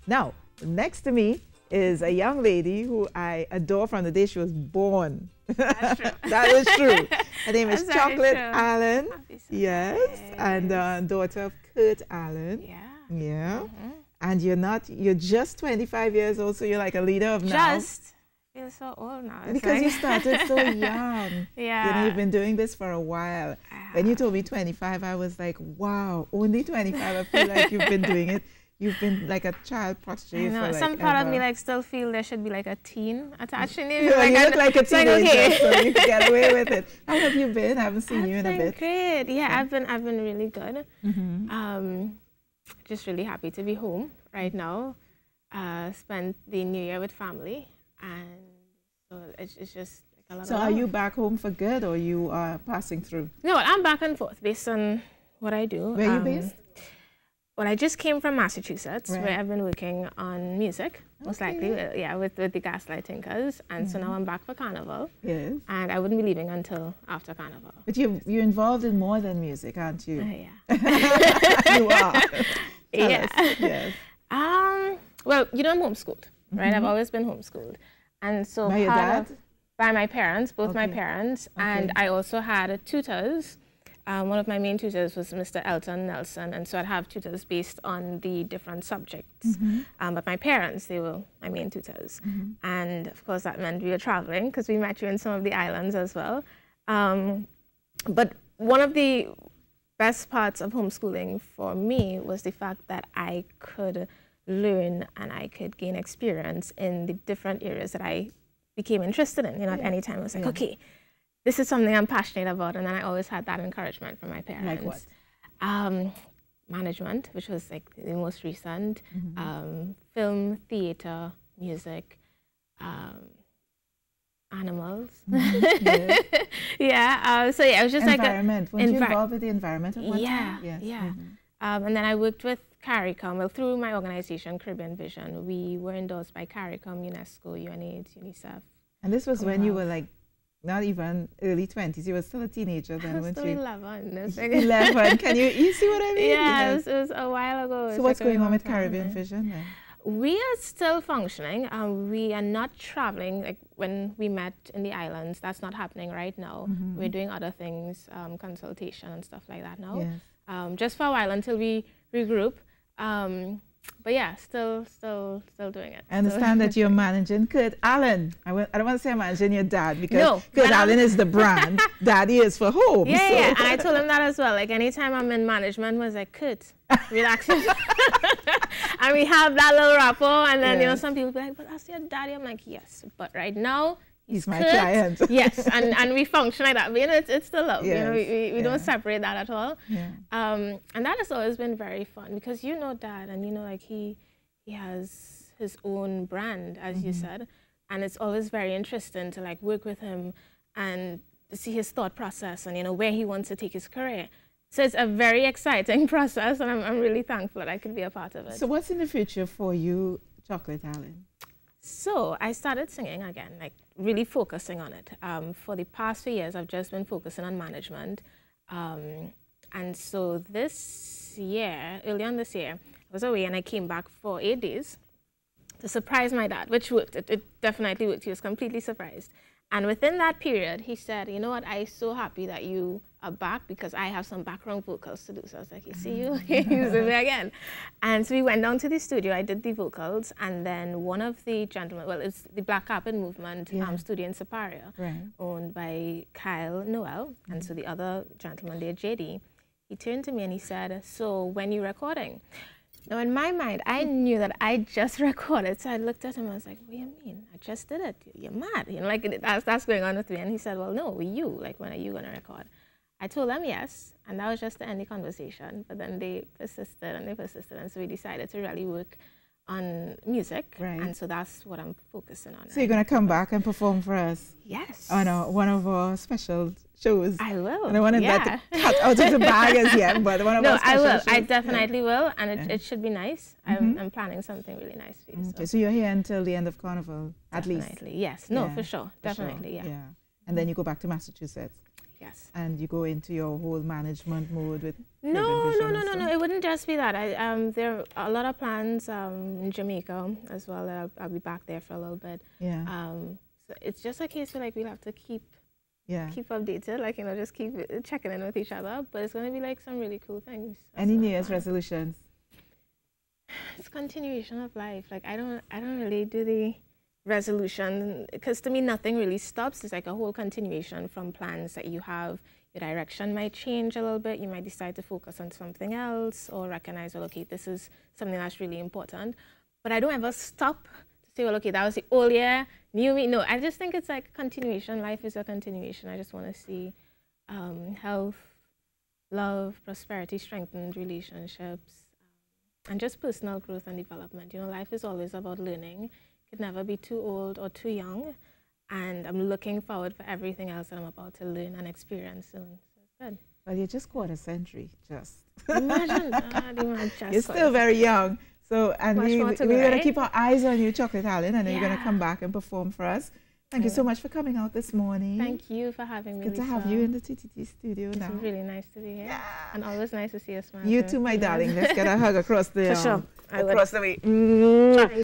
Now, next to me is a young lady who I adore from the day she was born. That's true. That is true. Her name is That's very Choc'late true. Alleyne. Happy Yes, and daughter of Kurt Alleyne. Yeah. Yeah. And you're just 25 years old, so you're like a leader of now. Just feel so old now. It's Because like you started so young. Yeah. You know, you've been doing this for a while. When you told me 25, I was like, wow, only 25. I feel like you've been doing it. You've been like a child prodigy for like some part ever. of me like still feel there should be like a teen attached in it. You look like a teenager, okay. so you can get away with it. How have you been? I haven't seen you in a bit. Great. Yeah, I've been really good. Just really happy to be home right now. Spent the New Year with family, and so it's just like a lot of So love. are you back home for good, or you are passing through? No, I'm back and forth based on what I do. Where are you based? Well, I just came from Massachusetts, Right. where I've been working on music, most likely, with the Gaslight Tinkers. And so now I'm back for Carnival. Yes. And I wouldn't be leaving until after Carnival. But you're involved in more than music, aren't you? Yeah. You are. Tell Yeah. us. Yes. Well, you know, I'm homeschooled, right? I've always been homeschooled. And so By your dad? by my parents, both my Okay. parents. And I also had tutors. One of my main tutors was Mr. Elton Nelson, and so I'd have tutors based on the different subjects. But my parents, they were my main tutors. And of course that meant we were traveling because we met you in some of the islands as well. But one of the best parts of homeschooling for me was the fact that I could learn and I could gain experience in the different areas that I became interested in. You know, at any time I was like, okay, this is something I'm passionate about, and then I always had that encouragement from my parents. Like what? Management, which was like the most recent, film, theater, music, animals. Yeah, so yeah, it was just environment. like Weren't you involved with the environment at one yeah, time? Yes. yeah. And then I worked with CARICOM. Well, through my organization, Caribbean Vision, we were endorsed by CARICOM, UNESCO, UNAIDS, UNICEF. And this was when you were like, not even early 20s, you were still a teenager then, weren't still you? 11. 11. Can you see what I mean? Yeah, it was a while ago. So what's going on with Caribbean Vision then? We are still functioning. We are not traveling like when we met in the islands. That's not happening right now. We're doing other things, consultation and stuff like that now. Yes. Just for a while until we regroup. But yeah, still doing it. I understand that you're managing Kurt Alleyne. I don't want to say I'm managing your dad because No, Kurt Alleyne is the brand. Daddy is for home. Yeah, so. yeah, and I told him that as well. Like anytime I'm in management, was like, Kurt, relax. And we have that little rapport, and then you know some people be like, but that's your daddy. I'm like, yes, but right now he's my Kurt. client. Yes, and we function like that. You know, it's still love. Yes. You know, we don't separate that at all. Yeah. And that has always been very fun because you know Dad, and you know like he has his own brand, as you said, and it's always very interesting to like work with him and to see his thought process and you know where he wants to take his career. So it's a very exciting process, and I'm really thankful that I could be a part of it. So what's in the future for you, Choc'late Alleyne? So I started singing again, like really focusing on it. For the past few years, I've just been focusing on management. And so this year, early on this year, I was away and I came back for 8 days to surprise my dad, which worked. It definitely worked. He was completely surprised. And within that period, he said, you know what, I'm so happy that you are back because I have some background vocals to do. So I was like, you see you? He's me again. And so we went down to the studio, I did the vocals, and then one of the gentlemen, well, it's the Black Carpet Movement studio in Superior, owned by Kyle Noel, and so the other gentleman there, JD, he turned to me and he said, so when you recording? Now, in my mind, I knew that I just recorded, so I looked at him and I was like, what do you mean? I just did it. You're mad. You know, like, that's going on with me. And he said, well, no, you. Like, when are you going to record? I told them yes, and that was just to end the conversation. But then they persisted, and so we decided to really work on music. Right. And so that's what I'm focusing on. So you're going to come back and perform for us? Yes. On one of our special shows? I will. I don't want to let it cut out of the bag as yet, but one of our special I will. shows. I definitely will, and it should be nice. I'm planning something really nice for you. Okay, so you're here until the end of Carnival, at least? Definitely, yes. No, for sure. Definitely, yeah. and then you go back to Massachusetts. Yes. And you go into your whole management mode with No. It wouldn't just be that. There are a lot of plans in Jamaica as well. I'll be back there for a little bit. Yeah. So it's just a case where like we'll have to keep updated, like, you know, just keep checking in with each other. But it's going to be like some really cool things. Any New Year's resolutions? It's continuation of life. Like I don't really do the resolution, because to me nothing really stops. It's like a whole continuation from plans that you have. Your direction might change a little bit. You might decide to focus on something else, or recognize, well, okay, this is something that's really important. But I don't ever stop to say, well, okay, that was the old year, new me. No, I just think it's like continuation. Life is a continuation. I just want to see health, love, prosperity, strengthened relationships, and just personal growth and development. You know, life is always about learning. Could never be too old or too young, and I'm looking forward for everything else that I'm about to learn and experience soon. So it's good. Well, you're just quarter century, just. Imagine, you're still very young. So, and we're going to keep our eyes on you, Choc'late Alleyne, and you're going to come back and perform for us. Thank you so much for coming out this morning. Thank you for having me. Good to have you in the TTT studio now. It's really nice to be here. Yeah. And always nice to see a smile. You too, my darling. Let's get a hug across the for sure. Across the way.